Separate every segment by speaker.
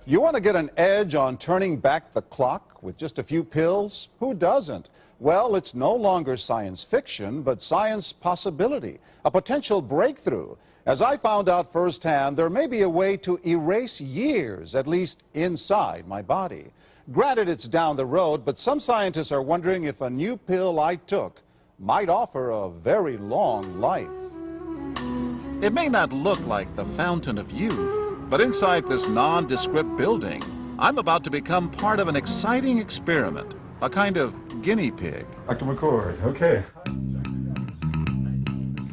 Speaker 1: You want to get an edge on turning back the clock with just a few pills? Who doesn't? Well, it's no longer science fiction, but science possibility, a potential breakthrough. As I found out firsthand, there may be a way to erase years, at least inside my body. Granted, it's down the road, but some scientists are wondering if a new pill I took might offer a very long life.
Speaker 2: It may not look like the fountain of youth, but inside this nondescript building, I'm about to become part of an exciting experiment, a kind of guinea pig.
Speaker 3: Dr. McCord, okay.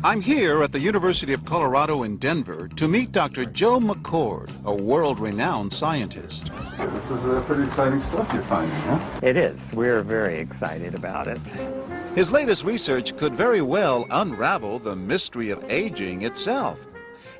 Speaker 2: I'm here at the University of Colorado in Denver to meet Dr. Joe McCord, a world-renowned scientist.
Speaker 3: This is pretty exciting stuff you're finding, huh?
Speaker 4: It is. We're very excited about it.
Speaker 2: His latest research could very well unravel the mystery of aging itself.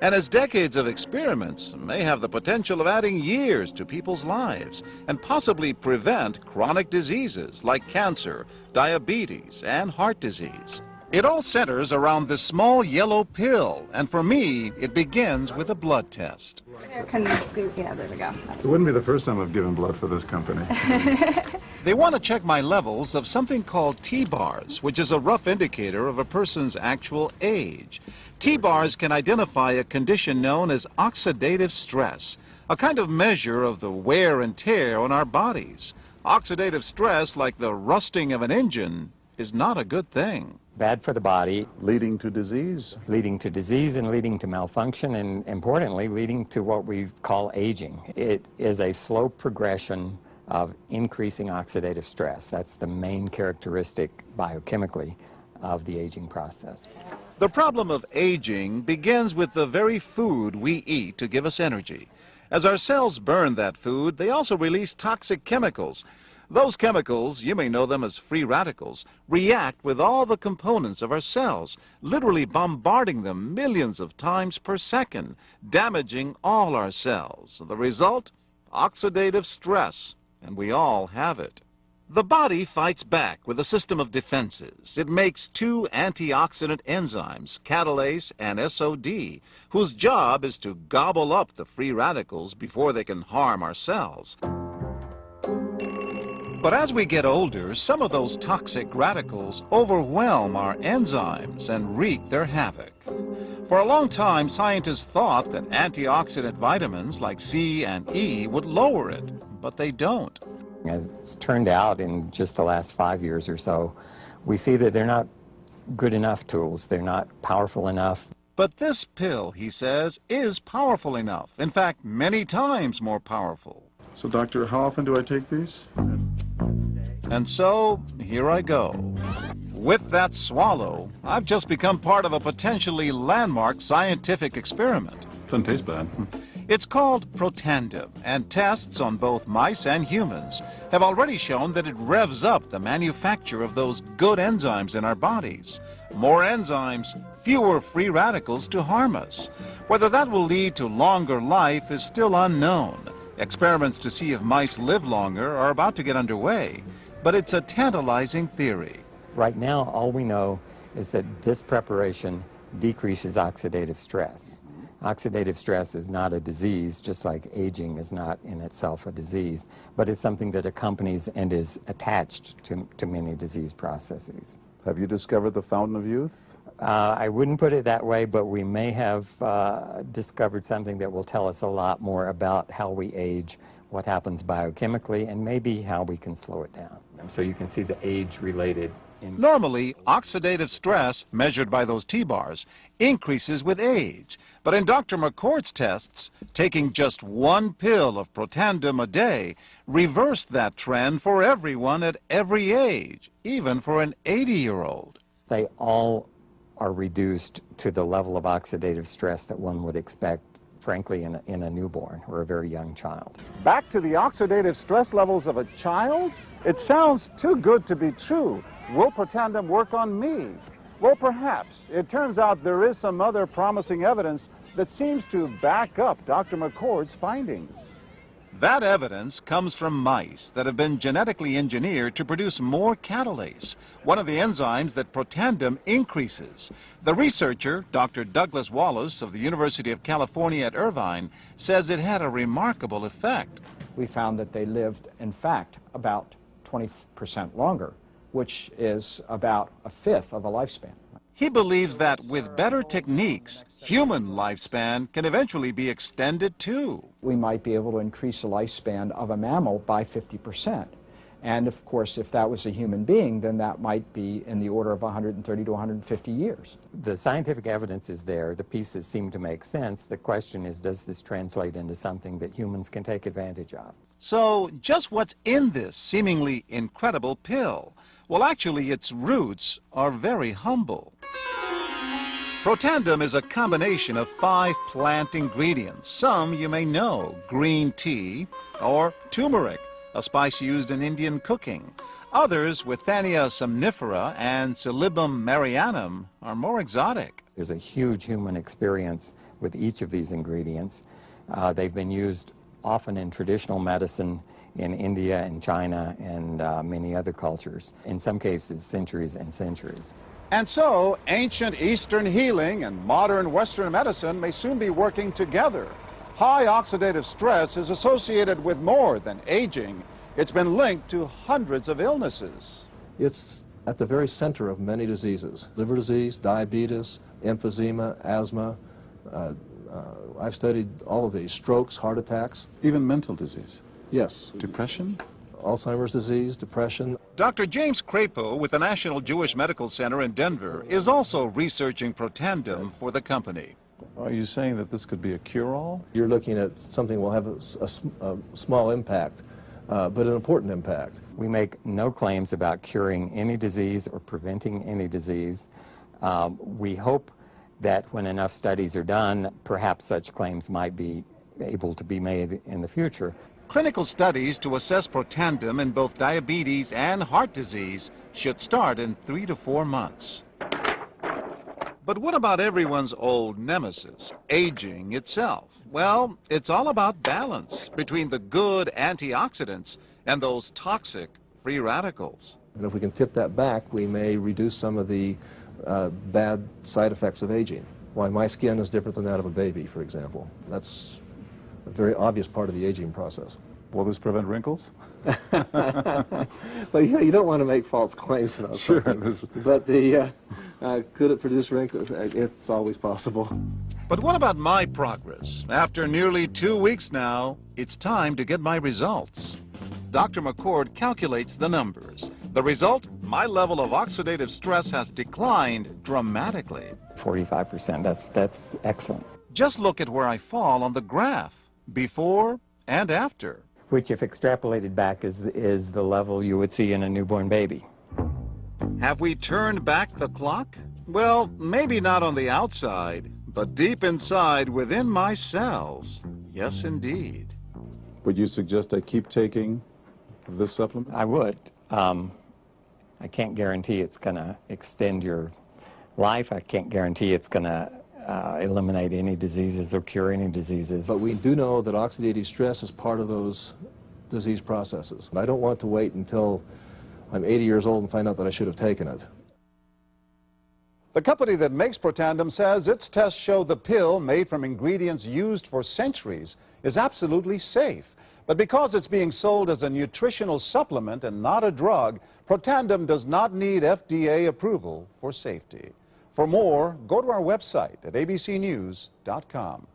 Speaker 2: And his decades of experiments may have the potential of adding years to people's lives and possibly prevent chronic diseases like cancer, diabetes, and heart disease. It all centers around this small yellow pill, and for me, it begins with a blood test.
Speaker 5: Can you scoop? Yeah, there we go.
Speaker 3: It wouldn't be the first time I've given blood for this company.
Speaker 2: They want to check my levels of something called T-bars, which is a rough indicator of a person's actual age. T-bars can identify a condition known as oxidative stress, a kind of measure of the wear and tear on our bodies. Oxidative stress, like the rusting of an engine, is not a good thing.
Speaker 4: Bad for the body.
Speaker 1: Leading to disease.
Speaker 4: Leading to disease and leading to malfunction, and importantly, leading to what we call aging. It is a slow progression of increasing oxidative stress. That's the main characteristic biochemically of the aging process.
Speaker 2: The problem of aging begins with the very food we eat to give us energy. As our cells burn that food, they also release toxic chemicals. Those chemicals, you may know them as free radicals, react with all the components of our cells, literally bombarding them millions of times per second, damaging all our cells. The result? Oxidative stress, and we all have it. The body fights back with a system of defenses. It makes two antioxidant enzymes, catalase and SOD, whose job is to gobble up the free radicals before they can harm our cells. But as we get older, some of those toxic radicals overwhelm our enzymes and wreak their havoc. For a long time, scientists thought that antioxidant vitamins like C and E would lower it, but they don't.
Speaker 4: As it's turned out in just the last 5 years or so, we see that they're not good enough tools. They're not powerful enough.
Speaker 2: But this pill, he says, is powerful enough. In fact, many times more powerful.
Speaker 3: So, doctor, how often do I take these?
Speaker 2: And so, here I go. With that swallow, I've just become part of a potentially landmark scientific experiment.
Speaker 3: Doesn't taste bad.
Speaker 2: It's called Protandim, and tests on both mice and humans have already shown that it revs up the manufacture of those good enzymes in our bodies. More enzymes, fewer free radicals to harm us. Whether that will lead to longer life is still unknown. Experiments to see if mice live longer are about to get underway, but it's a tantalizing theory.
Speaker 4: Right now, all we know is that this preparation decreases oxidative stress. Oxidative stress is not a disease, just like aging is not in itself a disease, but it's something that accompanies and is attached to many disease processes.
Speaker 1: Have you discovered the fountain of youth?
Speaker 4: I wouldn't put it that way, but we may have discovered something that will tell us a lot more about how we age, what happens biochemically, and maybe how we can slow it down. So you can see the age-related.
Speaker 2: Normally, oxidative stress, measured by those T-bars, increases with age. But in Dr. McCord's tests, taking just one pill of Protandim a day reversed that trend for everyone at every age, even for an 80-year-old.
Speaker 4: They all are reduced to the level of oxidative stress that one would expect, frankly, in a newborn or a very young child.
Speaker 1: Back to the oxidative stress levels of a child? It sounds too good to be true. Will Protandim work on me? Well, perhaps. It turns out there is some other promising evidence that seems to back up Dr. McCord's findings.
Speaker 2: That evidence comes from mice that have been genetically engineered to produce more catalase, one of the enzymes that Protandim increases. The researcher, Dr. Douglas Wallace of the University of California at Irvine, says it had a remarkable effect.
Speaker 6: We found that they lived, in fact, about 20% longer, which is about a fifth of a lifespan.
Speaker 2: He believes that with better techniques, human lifespan can eventually be extended too.
Speaker 6: We might be able to increase the lifespan of a mammal by 50%. And of course, if that was a human being, then that might be in the order of 130 to 150 years.
Speaker 4: The scientific evidence is there. The pieces seem to make sense. The question is, does this translate into something that humans can take advantage of?
Speaker 2: So, just what's in this seemingly incredible pill? Well, actually, its roots are very humble. Protandim is a combination of 5 plant ingredients. Some you may know: green tea or turmeric, a spice used in Indian cooking. Others, Withania somnifera and Silybum marianum, are more exotic.
Speaker 4: There's a huge human experience with each of these ingredients. They've been used often in traditional medicine in India and China and many other cultures, in some cases centuries and centuries.
Speaker 1: And so, ancient Eastern healing and modern Western medicine may soon be working together. High oxidative stress is associated with more than aging. It's been linked to hundreds of illnesses.
Speaker 7: It's at the very center of many diseases: liver disease, diabetes, emphysema, asthma. I've studied all of these: strokes, heart attacks.
Speaker 3: Even mental disease.
Speaker 7: Yes.
Speaker 3: Depression?
Speaker 7: Alzheimer's disease, depression.
Speaker 2: Dr. James Crapo with the National Jewish Medical Center in Denver is also researching Protandim for the company.
Speaker 3: Are you saying that this could be a cure-all?
Speaker 7: You're looking at something that will have a small impact, but an important impact.
Speaker 4: We make no claims about curing any disease or preventing any disease. We hope that when enough studies are done, perhaps such claims might be able to be made in the future.
Speaker 2: Clinical studies to assess Protandim in both diabetes and heart disease should start in 3 to 4 months. But what about everyone's old nemesis, aging itself? Well, it's all about balance between the good antioxidants and those toxic free radicals.
Speaker 7: And if we can tip that back, we may reduce some of the bad side effects of aging. Why my skin is different than that of a baby, for example. That's a very obvious part of the aging process.
Speaker 3: Will this prevent wrinkles?
Speaker 7: Well, you don't want to make false claims about something. But could it produce wrinkles? It's always possible.
Speaker 2: But what about my progress? After nearly 2 weeks now, it's time to get my results. Dr. McCord calculates the numbers. The result, my level of oxidative stress has declined dramatically.
Speaker 4: 45%, that's excellent.
Speaker 2: Just look at where I fall on the graph, before and after.
Speaker 4: Which, if extrapolated back, is the level you would see in a newborn baby.
Speaker 2: Have we turned back the clock? Well, maybe not on the outside, but deep inside within my cells. Yes, indeed.
Speaker 3: Would you suggest I keep taking this supplement?
Speaker 4: I would. I can't guarantee it's going to extend your life. I can't guarantee it's going to eliminate any diseases or cure any diseases.
Speaker 7: But we do know that oxidative stress is part of those disease processes. I don't want to wait until I'm 80 years old and find out that I should have taken it.
Speaker 1: The company that makes Protandim says its tests show the pill, made from ingredients used for centuries, is absolutely safe. But because it's being sold as a nutritional supplement and not a drug, Protandim does not need FDA approval for safety. For more, go to our website at abcnews.com.